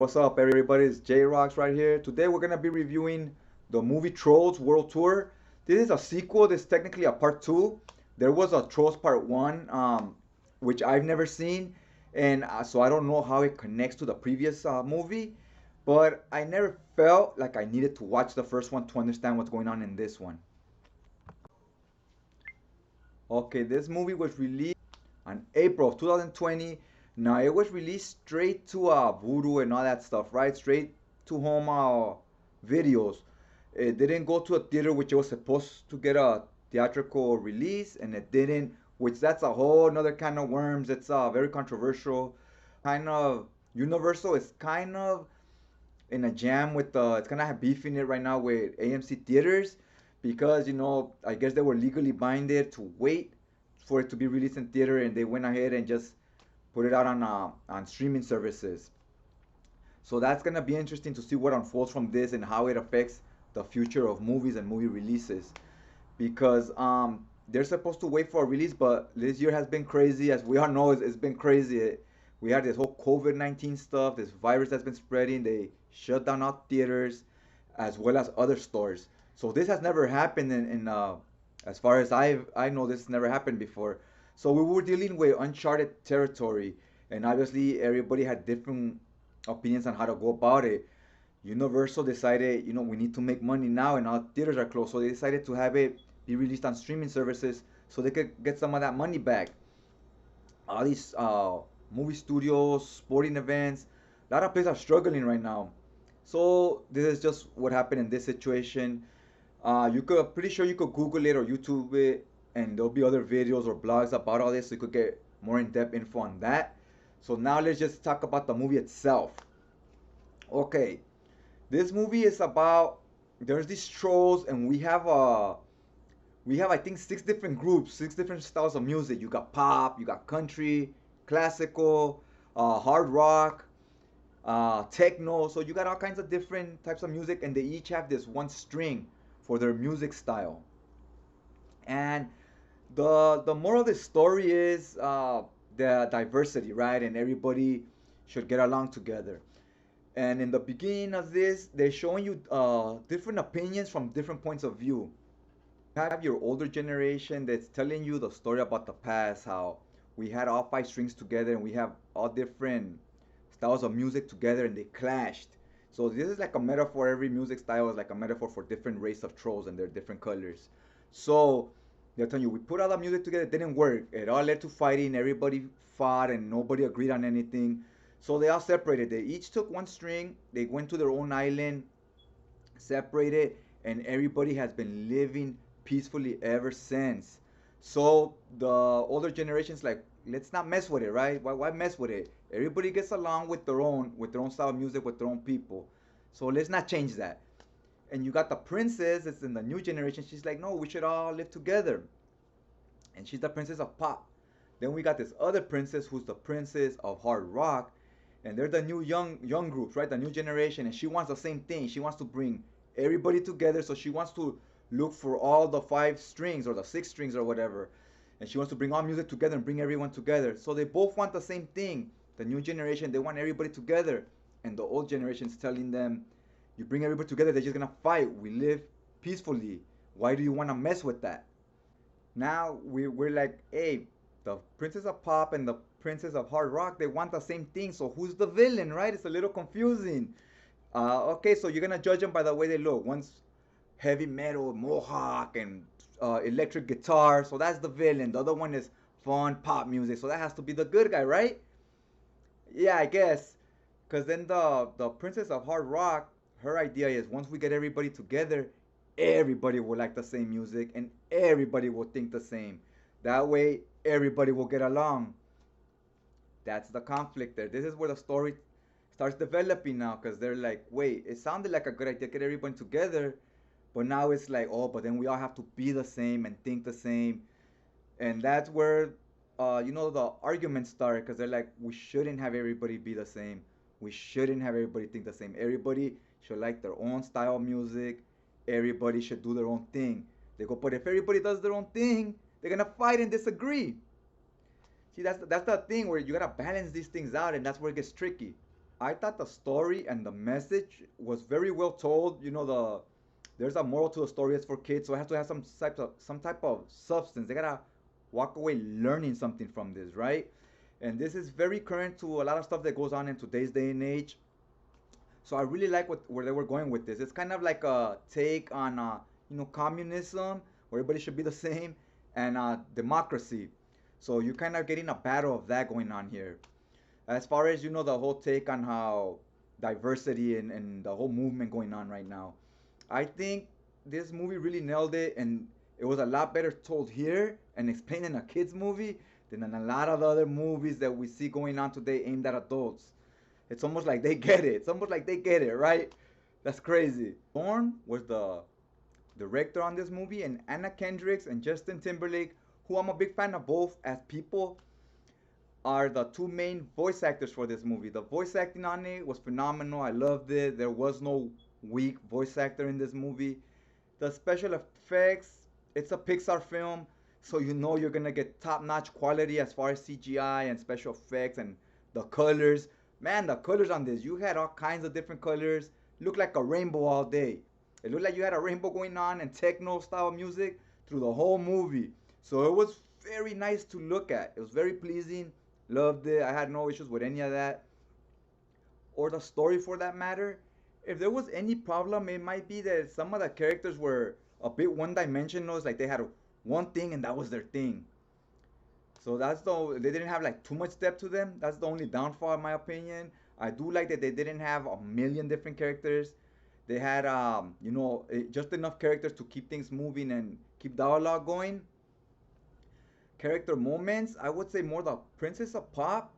What's up, everybody? It's J-Rocks right here. Today we're gonna be reviewing the movie Trolls World Tour. This is a sequel. This is technically a part two. There was a Trolls Part One, which I've never seen, and so I don't know how it connects to the previous movie. But I never felt like I needed to watch the first one to understand what's going on in this one. Okay, this movie was released on April of 2020. Now it was released straight to Voodoo and all that stuff, right? Straight to home videos. It didn't go to a theater, which it was supposed to get a theatrical release, and it didn't. Which that's a whole another kind of worms. It's very controversial. Kind of Universal is kind of in a jam with it's gonna have beef in it right now with AMC theaters because I guess they were legally binded to wait for it to be released in theater, and they went ahead and just put it out on streaming services. So that's gonna be interesting to see what unfolds from this and how it affects the future of movies and movie releases because they're supposed to wait for a release, but this year has been crazy. As we all know, it's been crazy. We had this whole COVID-19 stuff, this virus that's been spreading. They shut down all theaters as well as other stores. So this has never happened in as far as I know, this never happened before. So we were dealing with uncharted territory, and obviously everybody had different opinions on how to go about it. Universal decided, we need to make money now, and our theaters are closed, so they decided to have it be released on streaming services so they could get some of that money back. All these movie studios, sporting events, a lot of places are struggling right now. So this is just what happened in this situation. You could, pretty sure you could Google it or YouTube it, and there'll be other videos or blogs about all this, so you could get more in-depth info on that. So now let's just talk about the movie itself. Okay, this movie is about there's these trolls, and we have I think six different groups, six different styles of music. You got pop, you got country, classical, hard rock, techno. So you got all kinds of different types of music, and they each have this one string for their music style. And the moral of the story is the diversity, right? And everybody should get along together. And in the beginning of this, they're showing you different opinions from different points of view. You have your older generation that's telling you the story about the past, how we had all five strings together and we have all different styles of music together and they clashed. So this is like a metaphor. Every music style is like a metaphor for different race of trolls and their different colors. So they're telling you we put all the music together, it didn't work. It all led to fighting. Everybody fought and nobody agreed on anything. So they all separated. They each took one string. They went to their own island, separated, and everybody has been living peacefully ever since. So the older generations like, let's not mess with it, right? Why mess with it? Everybody gets along with their own style of music, with their own people. So let's not change that. And you got the princess that's in the new generation. She's like, no, we should all live together. And she's the princess of pop. Then we got this other princess who's the princess of hard rock, and they're the new young groups, right? The new generation, and she wants the same thing. She wants to bring everybody together, so she wants to look for all the five strings or the six strings or whatever, and she wants to bring all music together and bring everyone together. So they both want the same thing. The new generation, they want everybody together, and the old generation's telling them, you bring everybody together, they're just gonna fight. We live peacefully. Why do you want to mess with that? Now we're like, hey, the princess of pop and the princess of hard rock, they want the same thing. So who's the villain, right? It's a little confusing. Okay, so you're gonna judge them by the way they look. One's heavy metal, mohawk, and electric guitar. So that's the villain. The other one is fun pop music. So that has to be the good guy, right? Yeah, I guess. Because then the princess of hard rock, her idea is once we get everybody together, everybody will like the same music and everybody will think the same. That way, everybody will get along. That's the conflict there. This is where the story starts developing now because they're like, wait, it sounded like a good idea, get everyone together, but now it's like, oh, but then we all have to be the same and think the same. And that's where, the arguments start because they're like, we shouldn't have everybody be the same. We shouldn't have everybody think the same. Everybody should like their own style of music. Everybody should do their own thing. They go, but if everybody does their own thing, they're gonna fight and disagree. See, that's the thing where you gotta balance these things out, and that's where it gets tricky. I thought the story and the message was very well told. You know, there's a moral to the story. It's for kids, so it has to have some type of substance. They gotta walk away learning something from this, right? And this is very current to a lot of stuff that goes on in today's day and age. So I really like where they were going with this. It's kind of like a take on communism, where everybody should be the same, and democracy. So you're kind of getting a battle of that going on here. As far as the whole take on how diversity and the whole movement going on right now, I think this movie really nailed it, and it was a lot better told here and explained in a kids movie than in a lot of the other movies that we see going on today aimed at adults. It's almost like they get it. It's almost like they get it, right? That's crazy. THORN was the director on this movie, and Anna Kendricks and Justin Timberlake, who I'm a big fan of both as people, are the two main voice actors for this movie. The voice acting on it was phenomenal. I loved it. There was no weak voice actor in this movie. The special effects, it's a Pixar film, so you know you're gonna get top-notch quality as far as CGI and special effects and the colors. Man, the colors on this, you had all kinds of different colors. Looked like a rainbow all day. It looked like you had a rainbow going on and techno style music through the whole movie. So it was very nice to look at. It was very pleasing. Loved it. I had no issues with any of that. Or the story for that matter. If there was any problem, it might be that some of the characters were a bit one dimensional. It's like they had one thing and that was their thing. So they didn't have like too much depth to them. That's the only downfall in my opinion. I do like that they didn't have a million different characters. They had just enough characters to keep things moving and keep dialogue going. Character moments, I would say more the Princess of Pop.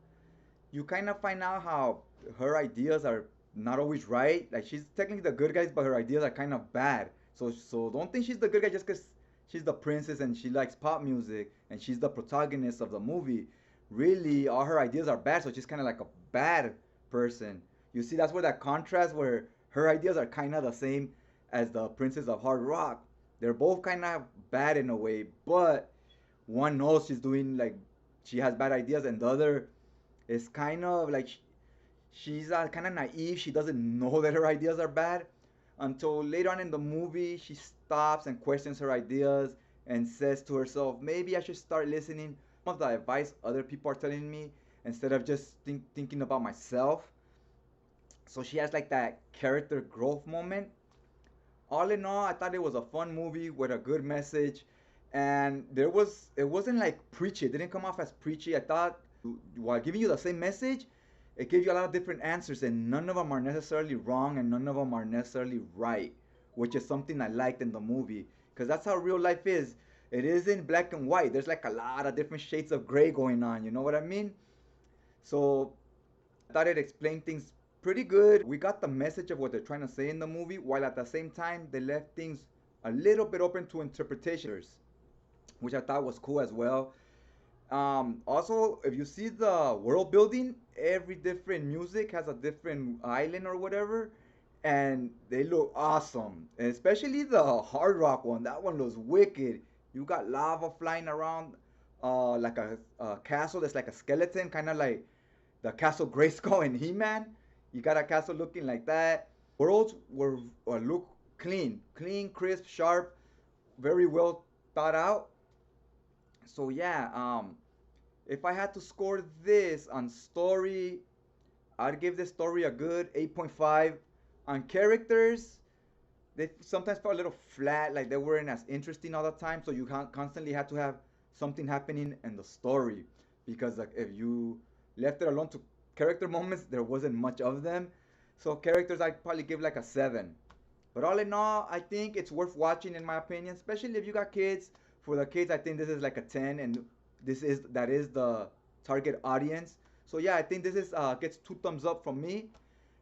You kind of find out how her ideas are not always right. Like she's technically the good guys, but her ideas are kind of bad. So don't think she's the good guy just because she's the princess and she likes pop music and she's the protagonist of the movie. Really, all her ideas are bad, so she's kind of like a bad person. You see, that's where that contrast, where her ideas are kind of the same as the Princess of Hard Rock. They're both kind of bad in a way, but one knows she's doing like she has bad ideas, and the other is kind of like she's kind of naive. She doesn't know that her ideas are bad until later on in the movie she stops and questions her ideas and says to herself, maybe I should start listening to some of the advice other people are telling me instead of just thinking about myself. So she has like that character growth moment. All in all, I thought it was a fun movie with a good message, and it wasn't like preachy. It didn't come off as preachy. I thought while giving you the same message, it gives you a lot of different answers, and none of them are necessarily wrong and none of them are necessarily right, which is something I liked in the movie, because that's how real life is. It isn't black and white. There's like a lot of different shades of gray going on, you know what I mean? So I thought it explained things pretty good. We got the message of what they're trying to say in the movie, while at the same time they left things a little bit open to interpretations, which I thought was cool as well. Also, if you see the world building, every different music has a different island or whatever, and they look awesome. And especially the hard rock one, that one looks wicked. You got lava flying around, like a castle that's like a skeleton, kind of like the Castle Grayskull in He-Man. You got a castle looking like that. Worlds look clean, crisp, sharp, very well thought out. So yeah, if I had to score this on story, I'd give this story a good 8.5. On characters, they sometimes felt a little flat, like they weren't as interesting all the time. So you constantly had to have something happening in the story, because like if you left it alone to character moments, there wasn't much of them. So characters, I'd probably give like a 7. But all in all, I think it's worth watching in my opinion, especially if you got kids. For the kids, I think this is like a 10, and that is the target audience. So yeah, I think this is gets 2 thumbs up from me,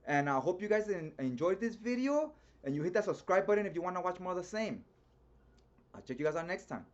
and I hope you guys enjoyed this video, and you hit that subscribe button if you want to watch more of the same. I'll check you guys out next time.